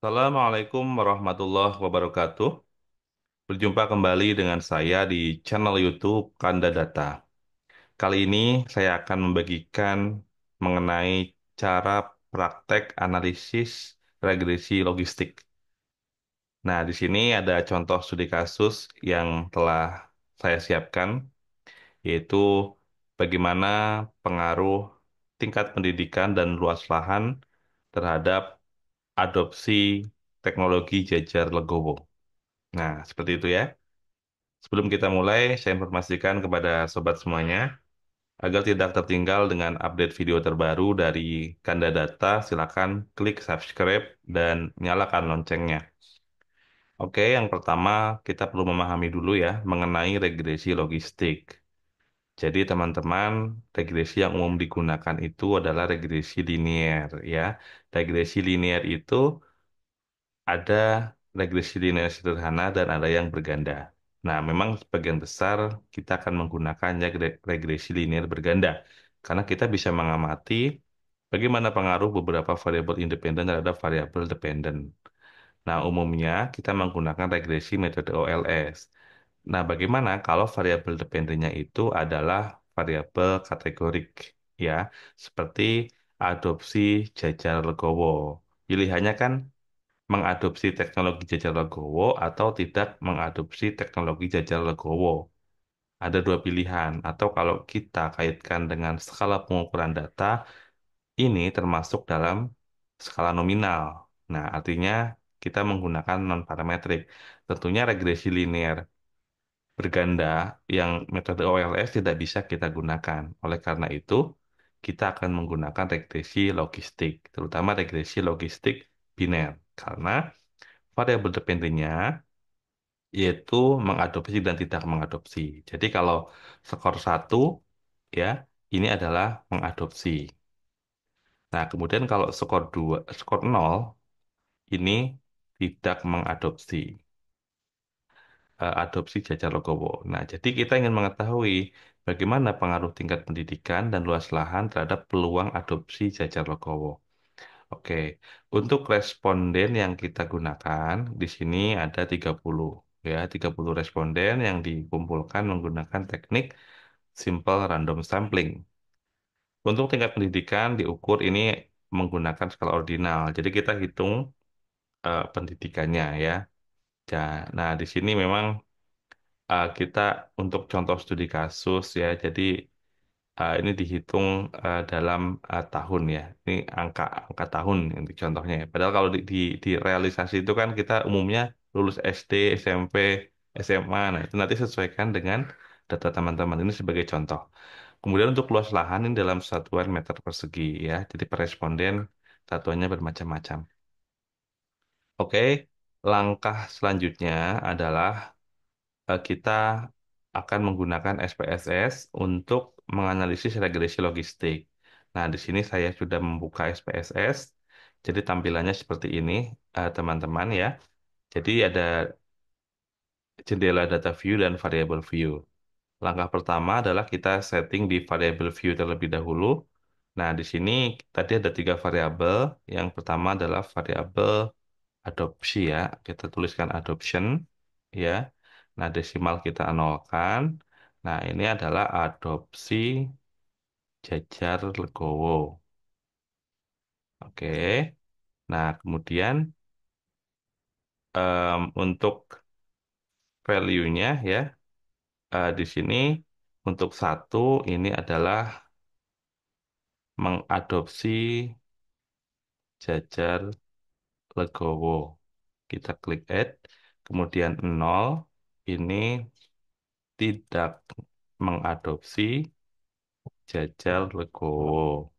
Assalamualaikum warahmatullahi wabarakatuh. Berjumpa kembali dengan saya di channel YouTube Kanda Data. Kali ini saya akan membagikan mengenai cara praktek analisis regresi logistik. Nah, di sini ada contoh studi kasus yang telah saya siapkan, yaitu bagaimana pengaruh tingkat pendidikan dan luas lahan terhadap adopsi teknologi jajar legowo. Nah, seperti itu ya. Sebelum kita mulai, saya informasikan kepada sobat semuanya, agar tidak tertinggal dengan update video terbaru dari Kanda Data, silakan klik subscribe dan nyalakan loncengnya. Oke, yang pertama kita perlu memahami dulu ya mengenai regresi logistik. Jadi teman-teman, regresi yang umum digunakan itu adalah regresi linear ya. Regresi linear itu ada regresi linear sederhana dan ada yang berganda. Nah, memang sebagian besar kita akan menggunakannya regresi linear berganda karena kita bisa mengamati bagaimana pengaruh beberapa variabel independen terhadap variabel dependen. Nah, umumnya kita menggunakan regresi metode OLS. Nah, bagaimana kalau variabel dependennya itu adalah variabel kategorik ya, seperti adopsi jajar legowo. Pilihannya kan mengadopsi teknologi jajal legowo atau tidak mengadopsi teknologi jajal legowo. Ada dua pilihan, atau kalau kita kaitkan dengan skala pengukuran data, ini termasuk dalam skala nominal. Nah, artinya kita menggunakan non-parametrik. Tentunya regresi linear berganda yang metode OLS tidak bisa kita gunakan. Oleh karena itu, kita akan menggunakan regresi logistik, terutama regresi logistik biner. Karena variabel dependennya yaitu mengadopsi dan tidak mengadopsi. Jadi kalau skor satu ya ini adalah mengadopsi. Nah, kemudian kalau skor 2, skor nol ini tidak mengadopsi adopsi jajar legowo. Nah, jadi kita ingin mengetahui bagaimana pengaruh tingkat pendidikan dan luas lahan terhadap peluang adopsi jajar legowo. Oke, untuk responden yang kita gunakan di sini ada 30 ya, 30 responden yang dikumpulkan menggunakan teknik simple random sampling. Untuk tingkat pendidikan diukur ini menggunakan skala ordinal. Jadi kita hitung pendidikannya ya. Nah, di sini memang kita untuk contoh studi kasus ya. Jadi ini dihitung dalam tahun ya. Ini angka tahun untuk contohnya ya. Padahal kalau di realisasi itu kan kita umumnya lulus SD, SMP, SMA. Nah, itu nanti sesuaikan dengan data teman-teman ini sebagai contoh. Kemudian untuk luas lahan ini dalam satuan meter persegi ya. Jadi per responden satuannya bermacam-macam. Oke, langkah selanjutnya adalah kita akan menggunakan SPSS untuk menganalisis regresi logistik. Nah, di sini saya sudah membuka SPSS. Jadi tampilannya seperti ini, teman-teman ya. Jadi ada jendela data view dan variable view. Langkah pertama adalah kita setting di variable view terlebih dahulu. Nah, di sini tadi ada tiga variabel. Yang pertama adalah variabel adopsi ya. Kita tuliskan adoption ya. Nah, desimal kita nolkan. Nah, ini adalah adopsi jajar legowo. Oke. Nah, kemudian untuk value-nya ya, di sini untuk satu ini adalah mengadopsi jajar legowo. Kita klik add. Kemudian nol ini tidak mengadopsi jajar legowo.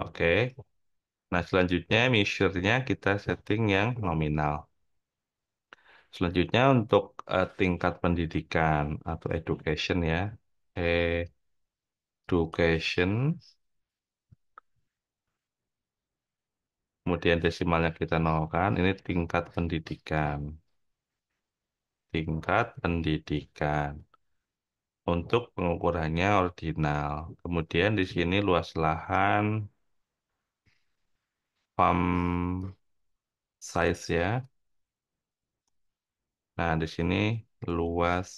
Oke. Nah, selanjutnya measure-nya kita setting yang nominal. Selanjutnya untuk tingkat pendidikan atau education ya. Education, kemudian desimalnya kita nolkan. Ini tingkat pendidikan. Tingkat pendidikan. Untuk pengukurannya ordinal. Kemudian di sini luas lahan, farm size ya. Nah, di sini luas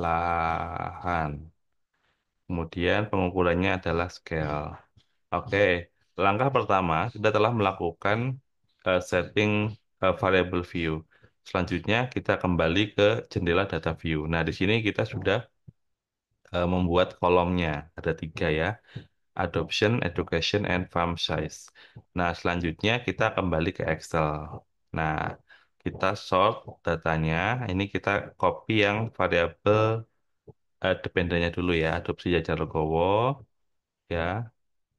lahan. Kemudian pengukurannya adalah scale. Oke, langkah pertama kita telah melakukan setting variable view. Selanjutnya kita kembali ke jendela data view. Nah, di sini kita sudah membuat kolomnya. Ada tiga ya, adoption, education, and farm size. Nah, selanjutnya kita kembali ke Excel. Nah, kita sort datanya. Ini kita copy yang variabel dependennya dulu ya, adopsi Jajar Legowo ya.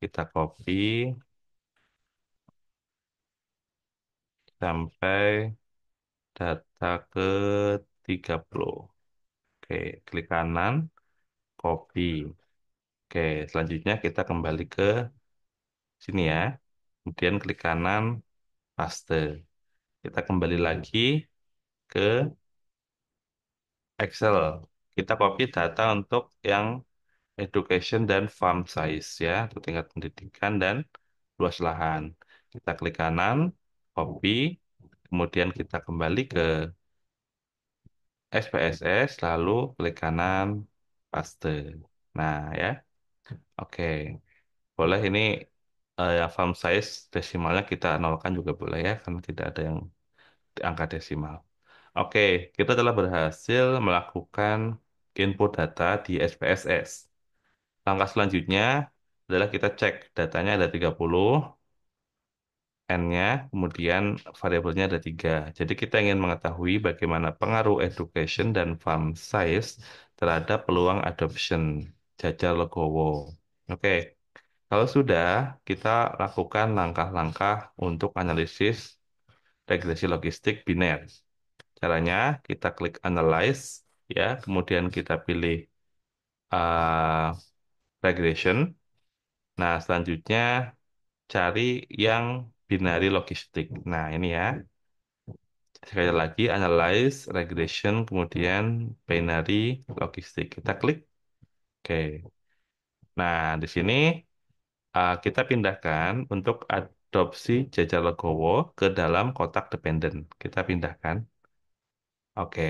Kita copy sampai data ke 30. Oke, klik kanan, copy. Oke, selanjutnya kita kembali ke sini ya. Kemudian klik kanan, paste. Kita kembali lagi ke Excel. Kita copy data untuk yang education dan farm size ya, untuk tingkat pendidikan dan luas lahan. Kita klik kanan, copy, kemudian kita kembali ke SPSS, lalu klik kanan, paste. Nah ya, oke. Boleh ini yang farm size desimalnya kita nolkan juga boleh ya, karena tidak ada yang di angka desimal. Oke, kita telah berhasil melakukan input data di SPSS. Langkah selanjutnya adalah kita cek datanya ada 30, N-nya, kemudian variabelnya ada tiga. Jadi kita ingin mengetahui bagaimana pengaruh education dan farm size terhadap peluang adoption Jajar Legowo. Oke, kalau sudah, kita lakukan langkah-langkah untuk analisis regresi logistik biner. Caranya, kita klik Analyze, ya, kemudian kita pilih uh, regression. Nah, selanjutnya cari yang binary logistik. Nah, ini ya. Sekali lagi, analyze, regression, kemudian binary logistik. Kita klik. Oke. Nah, di sini kita pindahkan untuk adopsi jajal legowo ke dalam kotak dependen. Kita pindahkan. Oke.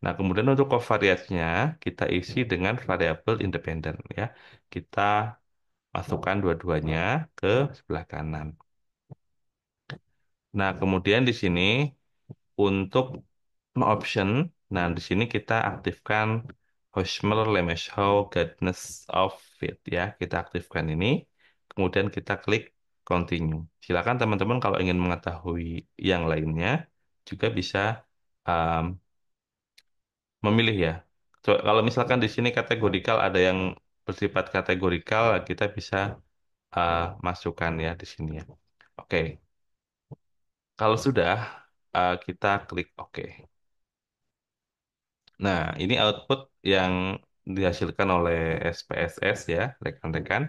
Nah, kemudian untuk covariatsnya kita isi dengan variabel independen ya. Kita masukkan dua-duanya ke sebelah kanan. Nah, kemudian di sini untuk option, nah di sini kita aktifkan Hosmer Lemeshow Guidance of Fit ya. Kita aktifkan ini, kemudian kita klik continue. Silakan teman-teman kalau ingin mengetahui yang lainnya juga bisa um, memilih ya. Kalau misalkan di sini kategorikal ada yang bersifat kategorikal, kita bisa masukkan ya di sini ya. Oke, kalau sudah kita klik OK. Nah, ini output yang dihasilkan oleh SPSS ya, rekan-rekan.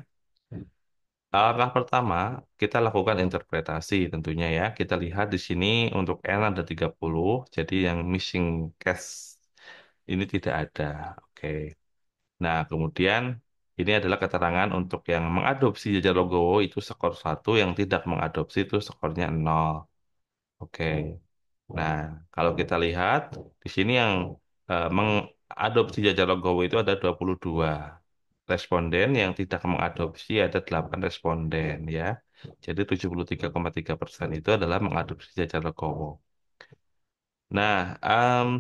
Langkah pertama, kita lakukan interpretasi tentunya ya. Kita lihat di sini untuk N ada 30, jadi yang missing cache ini tidak ada. Oke. Nah, kemudian ini adalah keterangan untuk yang mengadopsi jajal Logowo itu skor 1, yang tidak mengadopsi itu skornya 0. Oke. Nah, kalau kita lihat di sini yang mengadopsi jajal Logowo itu ada 22 responden, yang tidak mengadopsi ada 8 responden ya. Jadi 73,3% itu adalah mengadopsi jajal Legowo. Nah,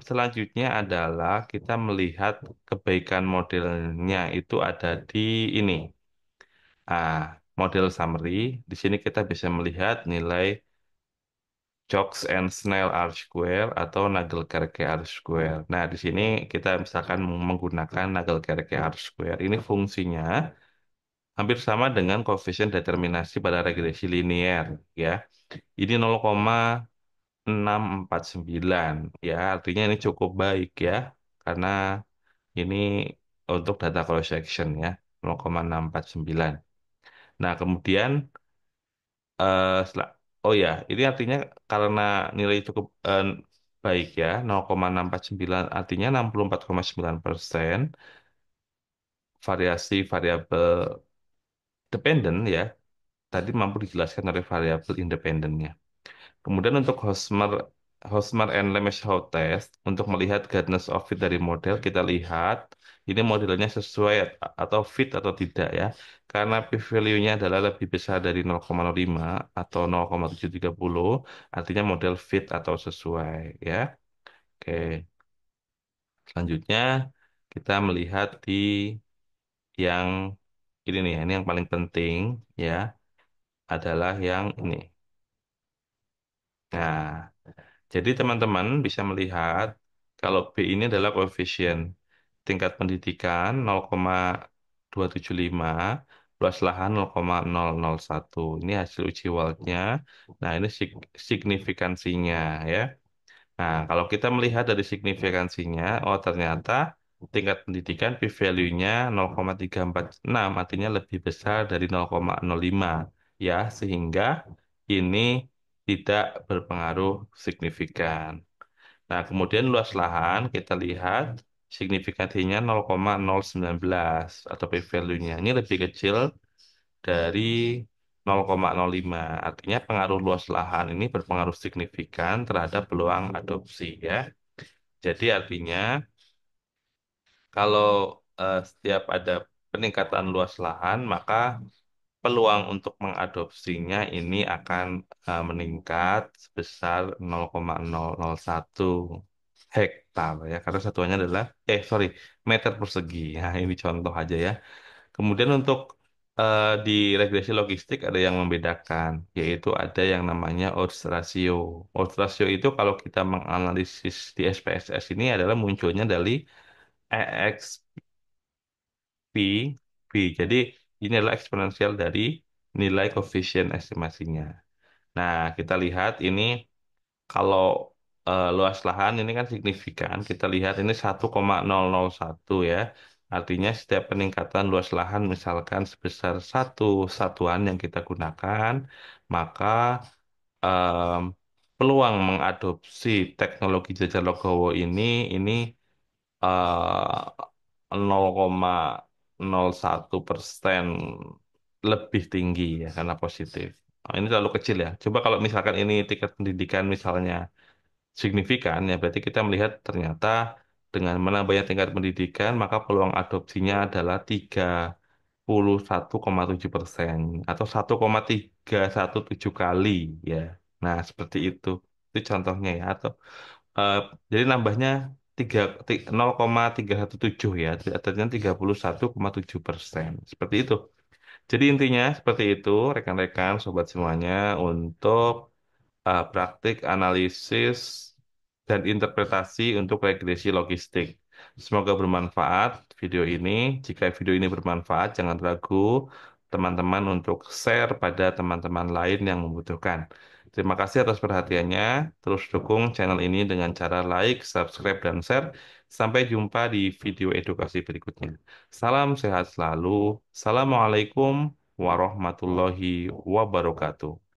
selanjutnya adalah kita melihat kebaikan modelnya itu ada di ini. Model summary. Di sini kita bisa melihat nilai Jocks and Snell R-square atau Nagelkerke R-square. Nah, di sini kita misalkan menggunakan Nagelkerke R-square. Ini fungsinya hampir sama dengan koefisien determinasi pada regresi linear ya. Ini 0,649 ya. Artinya ini cukup baik ya. Karena ini untuk data cross section ya, 0,649. Nah, kemudian oh ya, ini artinya karena nilai cukup baik ya, 0,649 artinya 64,9% variasi variabel dependen ya. tadi mampu dijelaskan oleh variabel independennya. Kemudian untuk Hosmer and Lemeshow test, untuk melihat guidance of fit dari model, kita lihat ini modelnya sesuai atau fit atau tidak ya. Karena p-value-nya adalah lebih besar dari 0,05 atau 0,730, artinya model fit atau sesuai ya. Oke, selanjutnya kita melihat di yang ini nih, ini yang paling penting ya, adalah yang ini. Nah, jadi teman-teman bisa melihat kalau B ini adalah koefisien tingkat pendidikan 0,275, luas lahan 0,001. Ini hasil uji Wald-nya. Nah, ini signifikansinya ya. Nah, kalau kita melihat dari signifikansinya, oh ternyata tingkat pendidikan p-value-nya 0,346, artinya lebih besar dari 0,05 ya, sehingga ini tidak berpengaruh signifikan. Nah, kemudian luas lahan kita lihat signifikansinya 0,019 atau p-value-nya. Ini lebih kecil dari 0,05. Artinya pengaruh luas lahan ini berpengaruh signifikan terhadap peluang adopsi ya. Jadi artinya kalau setiap ada peningkatan luas lahan, maka peluang untuk mengadopsinya ini akan meningkat sebesar 0,001 hektar ya, karena satuannya adalah sorry, meter persegi. Nah, ini contoh aja ya. Kemudian untuk di regresi logistik ada yang membedakan, yaitu ada yang namanya odds ratio. Odds ratio itu kalau kita menganalisis di SPSS ini adalah munculnya dari EXP V. Jadi ini adalah eksponensial dari nilai koefisien estimasinya. Nah, kita lihat ini kalau luas lahan ini kan signifikan. Kita lihat ini 1,001 ya. Artinya setiap peningkatan luas lahan misalkan sebesar satu satuan yang kita gunakan, maka em, peluang mengadopsi teknologi jajak Legowo ini 0,01% lebih tinggi ya karena positif. Nah, ini terlalu kecil ya. Coba kalau misalkan ini tingkat pendidikan misalnya signifikan ya berarti kita melihat ternyata dengan menambahnya tingkat pendidikan maka peluang adopsinya adalah 31,7% atau 1,317 kali ya. Nah, seperti itu. Itu contohnya ya atau eh, jadi nambahnya 0,317 ya, artinya 31,7%. Seperti itu. Jadi intinya seperti itu, rekan-rekan, sobat semuanya, untuk praktik analisis dan interpretasi untuk regresi logistik. Semoga bermanfaat video ini. Jika video ini bermanfaat, jangan ragu teman-teman untuk share pada teman-teman lain yang membutuhkan. Terima kasih atas perhatiannya. Terus dukung channel ini dengan cara like, subscribe, dan share. Sampai jumpa di video edukasi berikutnya. Salam sehat selalu. Assalamualaikum warahmatullahi wabarakatuh.